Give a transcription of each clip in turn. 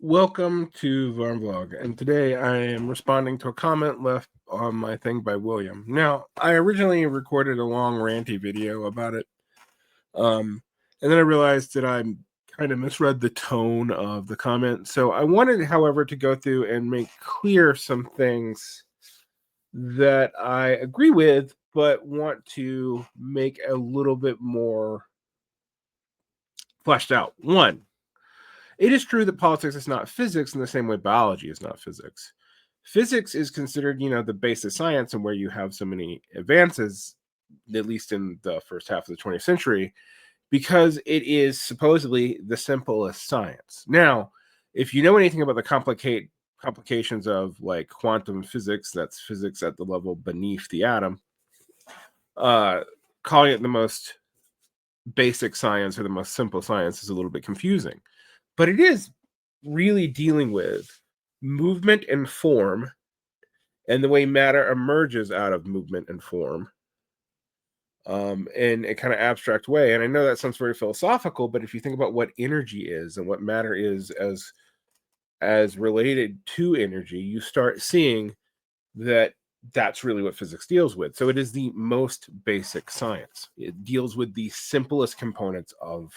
Welcome to Varn Vlog, and today I am responding to a comment left on my thing by William. Now, I originally recorded a long ranty video about it, and then I realized that I kind of misread the tone of the comment. So I wanted, however, to go through and make clear some things that I agree with, but want to make a little bit more fleshed out. One, it is true that politics is not physics in the same way biology is not physics. Physics is considered, the base of science and where you have so many advances, at least in the first half of the 20th century, because it is supposedly the simplest science. Now, if you know anything about the complications of like quantum physics, that's physics at the level beneath the atom, uh, calling it the most basic science or the most simple science is a little bit confusing. But it is really dealing with movement and form and the way matter emerges out of movement and form in a kind of abstract way. And I know that sounds very philosophical, but if you think about what energy is and what matter is as related to energy, you start seeing that that's really what physics deals with. So it is the most basic science. It deals with the simplest components of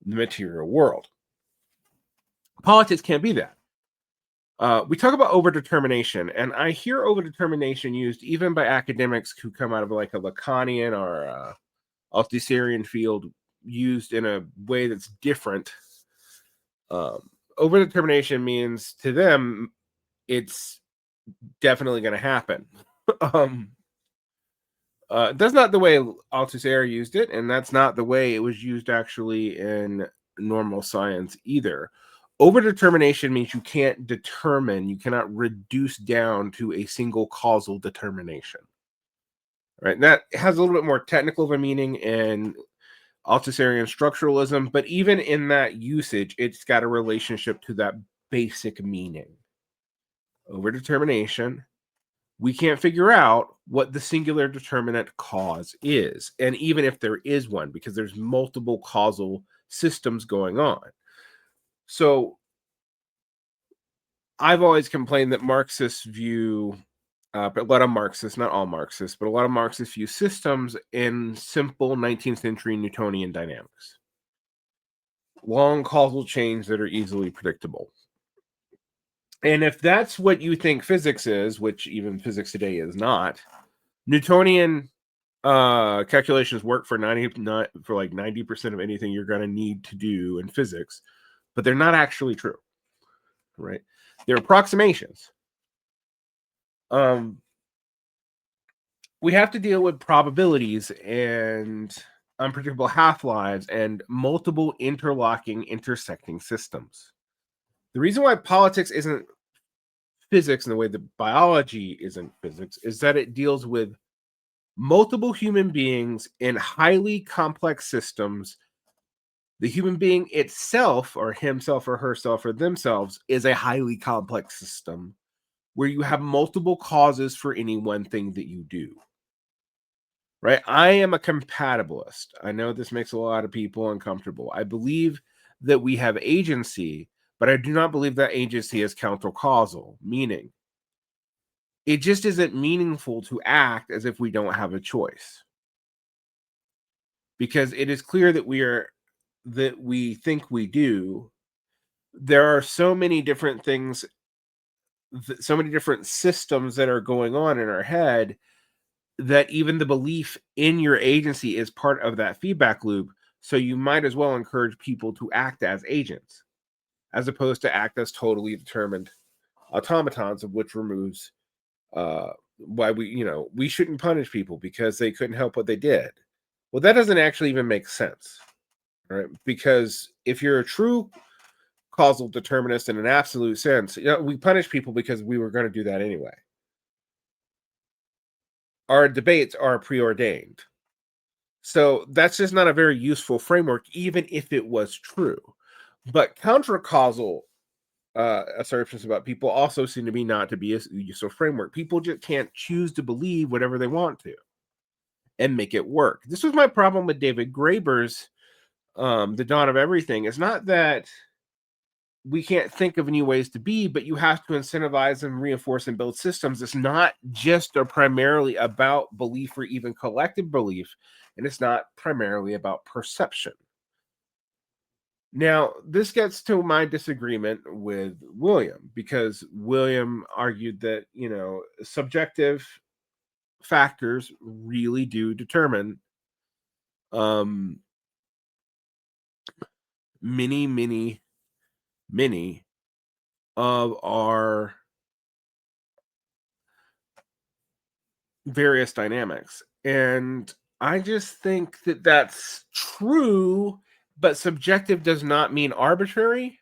the material world. Politics can't be that. We talk about overdetermination, and I hear overdetermination used even by academics who come out of like a Lacanian or Althusserian field, used in a way that's different. Overdetermination means to them it's definitely going to happen. um, that's not the way Althusser used it, and that's not the way it was used actually in normal science either. Overdetermination means you can't determine, you cannot reduce down to a single causal determination. Right? And that has a little bit more technical of a meaning in Althusserian structuralism, but even in that usage, it's got a relationship to that basic meaning. Overdetermination, we can't figure out what the singular determinate cause is. And even if there is one, because there's multiple causal systems going on. So I've always complained that Marxists view, but a lot of Marxists, not all Marxists, but a lot of Marxists view systems in simple 19th century Newtonian dynamics. Long causal chains that are easily predictable. And if that's what you think physics is, which even physics today is not, Newtonian calculations work for 90% of anything you're going to need to do in physics, but they're not actually true, right? They're approximations. We have to deal with probabilities and unpredictable half-lives and multiple interlocking, intersecting systems. The reason why politics isn't physics in the way that biology isn't physics is that it deals with multiple human beings in highly complex systems. The human being itself, or himself or herself or themselves, is a highly complex system where you have multiple causes for any one thing that you do. Right? I am a compatibilist. I know this makes a lot of people uncomfortable. I believe that we have agency, but I do not believe that agency is countercausal, meaning it just isn't meaningful to act as if we don't have a choice. Because it is clear that we think we do. There are so many different things, so many different systems that are going on in our head, that even the belief in your agency is part of that feedback loop. So you might as well encourage people to act as agents, as opposed to act as totally determined automatons, of which removes why we shouldn't punish people because they couldn't help what they did. Well, that doesn't actually even make sense, right? Because if you're a true causal determinist in an absolute sense, we punish people because we were going to do that anyway. Our debates are preordained. So that's just not a very useful framework, even if it was true. But countercausal assertions about people also seem to be not to be a useful framework. People just can't choose to believe whatever they want to and make it work. This was my problem with David Graeber's The Dawn of Everything. It's not that we can't think of new ways to be, but you have to incentivize and reinforce and build systems. It's not just or primarily about belief or even collective belief, and it's not primarily about perception. Now, this gets to my disagreement with William, because William argued that, subjective factors really do determine um many, many, many of our various dynamics. And I just think that that's true, but subjective does not mean arbitrary.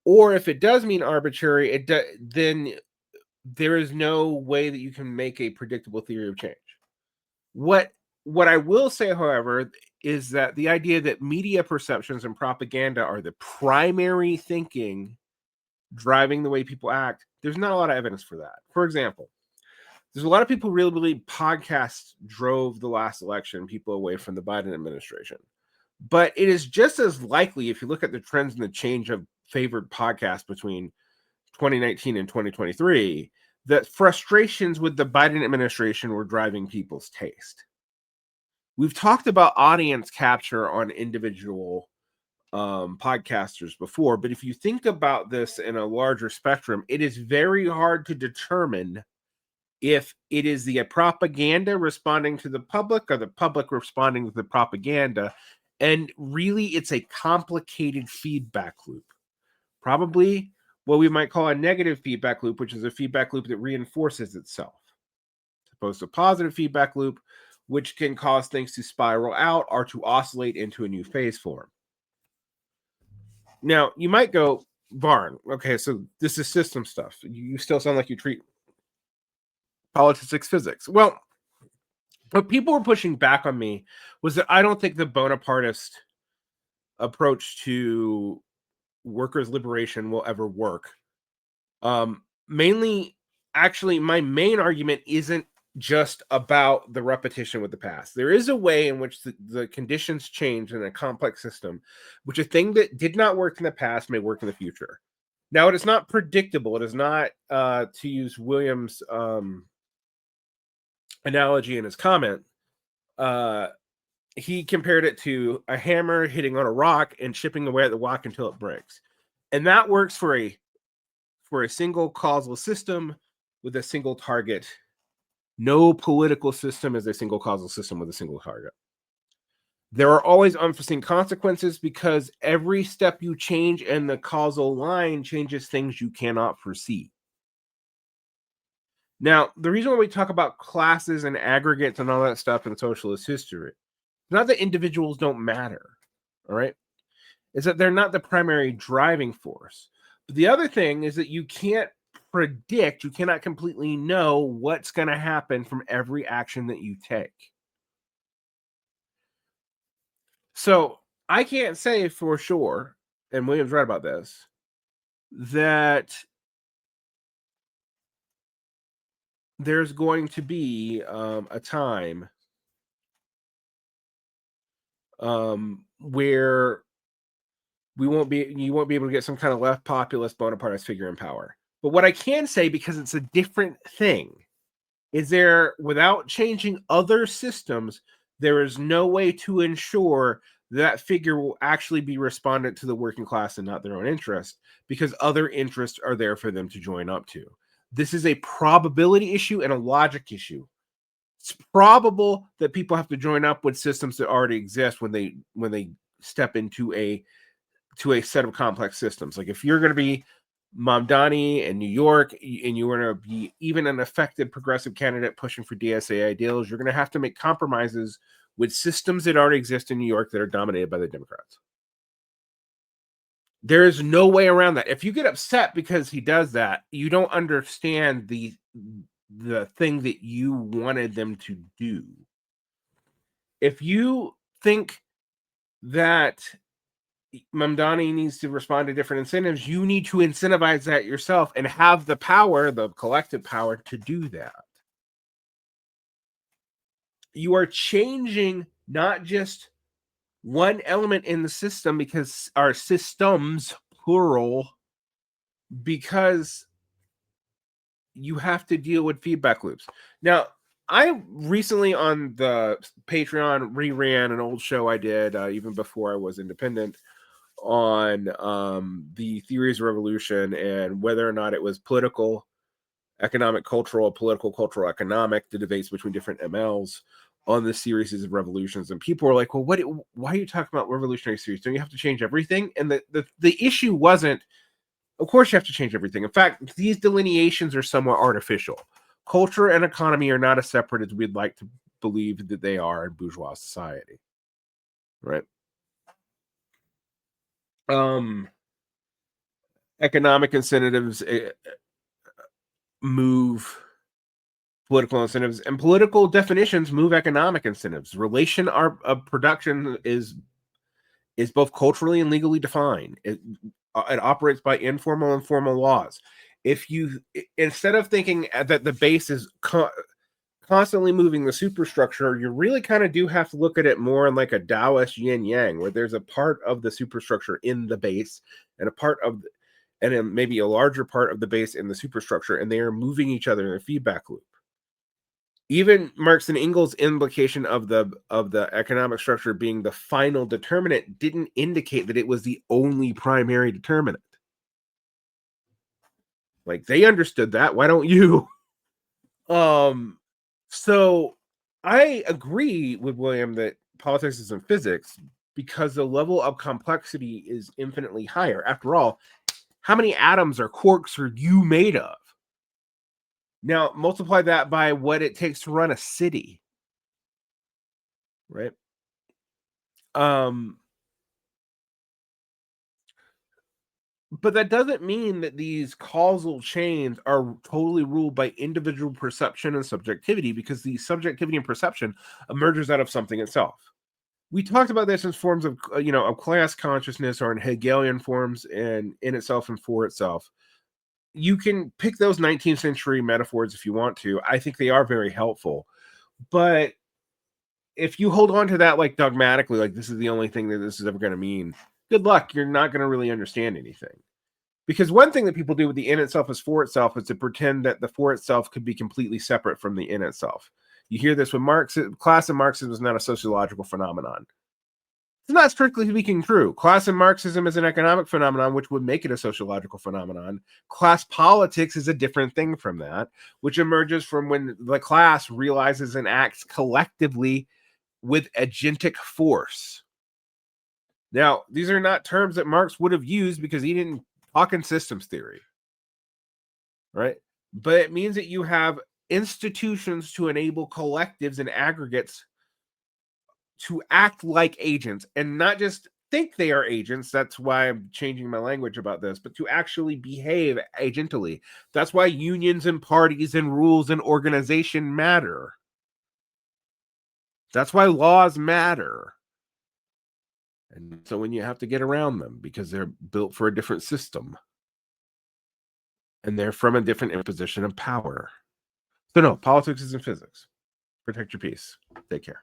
Or if it does mean arbitrary, then there is no way that you can make a predictable theory of change. What I will say, however, is that the idea that media perceptions and propaganda are the primary thinking driving the way people act, there's not a lot of evidence for that. For example, there's a lot of people who really believe podcasts drove the last election people away from the Biden administration. But it is just as likely, if you look at the trends and the change of favored podcasts between 2019 and 2023, that frustrations with the Biden administration were driving people's taste. We've talked about audience capture on individual podcasters before, but if you think about this in a larger spectrum, it is very hard to determine if it is the propaganda responding to the public or the public responding to the propaganda. And really, it's a complicated feedback loop. Probably what we might call a negative feedback loop, which is a feedback loop that reinforces itself, as opposed to a positive feedback loop, which can cause things to spiral out or to oscillate into a new phase form. Now, you might go, Varn, okay, so this is system stuff. You still sound like you treat politics physics. Well, what people were pushing back on me was that I don't think the Bonapartist approach to workers' liberation will ever work. Mainly, actually, my main argument isn't just about the repetition with the past. There is a way in which the conditions change in a complex system, which a thing that did not work in the past may work in the future. Now, it is not predictable. It is not, to use Williams' analogy in his comment, he compared it to a hammer hitting on a rock and chipping away at the rock until it breaks. And that works for a single causal system with a single target. No political system is a single causal system with a single target. There are always unforeseen consequences because every step you change in the causal line changes things you cannot foresee. Now, the reason why we talk about classes and aggregates and all that stuff in socialist history, not that individuals don't matter, all right, is that they're not the primary driving force. But the other thing is that you can't predict, you cannot completely know what's going to happen from every action that you take. So I can't say for sure, and William's right about this, that there's going to be a time where you won't be able to get some kind of left populist Bonapartist figure in power. But what I can say, because it's a different thing, is there, without changing other systems, there is no way to ensure that figure will actually be respondent to the working class and not their own interest, because other interests are there for them to join up to. This is a probability issue and a logic issue. It's probable that people have to join up with systems that already exist when they step into a set of complex systems. Like if you're going to be Mamdani in New York and you want to be even an effective progressive candidate pushing for DSA ideals, you're going to have to make compromises with systems that already exist in New York that are dominated by the Democrats. There is no way around that. If you get upset because he does that, you don't understand the thing that you wanted them to do. If you think that Mamdani needs to respond to different incentives, you need to incentivize that yourself and have the power, the collective power, to do that. You are changing not just one element in the system, because our systems, plural because you have to deal with feedback loops. Now, I recently on the Patreon reran an old show I did even before I was independent on the theories of revolution and whether or not it was political, economic, cultural, political, cultural, economic, the debates between different MLs on the series of revolutions. And people were like, well, why are you talking about revolutionary series? Don't you have to change everything? And the issue wasn't, of course you have to change everything. In fact, these delineations are somewhat artificial. Culture and economy are not as separate as we'd like to believe that they are in bourgeois society. Right? Economic incentives move political incentives, and political definitions move economic incentives. Relation of production is both culturally and legally defined. It operates by informal and formal laws. If you, instead of thinking that the base is constantly moving the superstructure, you really kind of do have to look at it more in like a Taoist yin yang, where there's a part of the superstructure in the base and a part of and then maybe a larger part of the base in the superstructure, and they are moving each other in a feedback loop. Even Marx and Engels' implication of the economic structure being the final determinant didn't indicate that it was the only primary determinant. Like, they understood that. Why don't you? So I agree with William that politics is in physics because the level of complexity is infinitely higher. After all, how many atoms or quarks are you made of? Now, multiply that by what it takes to run a city, right? But that doesn't mean that these causal chains are totally ruled by individual perception and subjectivity, because the subjectivity and perception emerges out of something itself. We talked about this in forms of, of class consciousness, or in Hegelian forms, and in itself and for itself. You can pick those 19th century metaphors if you want to. I think they are very helpful. But if you hold on to that like dogmatically, like this is the only thing that this is ever going to mean, good luck. You're not going to really understand anything. Because one thing that people do with the in itself is for itself is to pretend that the for itself could be completely separate from the in itself. You hear this with Marx. Class and Marxism is not a sociological phenomenon. It's not strictly speaking true. Class and Marxism is an economic phenomenon, which would make it a sociological phenomenon. Class politics is a different thing from that, which emerges from when the class realizes and acts collectively with agentic force. Now, these are not terms that Marx would have used because he didn't talk in systems theory, right? But it means that you have institutions to enable collectives and aggregates to act like agents and not just think they are agents. That's why I'm changing my language about this, but to actually behave agentally. That's why unions and parties and rules and organization matter. That's why laws matter. And so when you have to get around them because they're built for a different system and they're from a different imposition of power. So no, politics isn't physics. Protect your peace. Take care.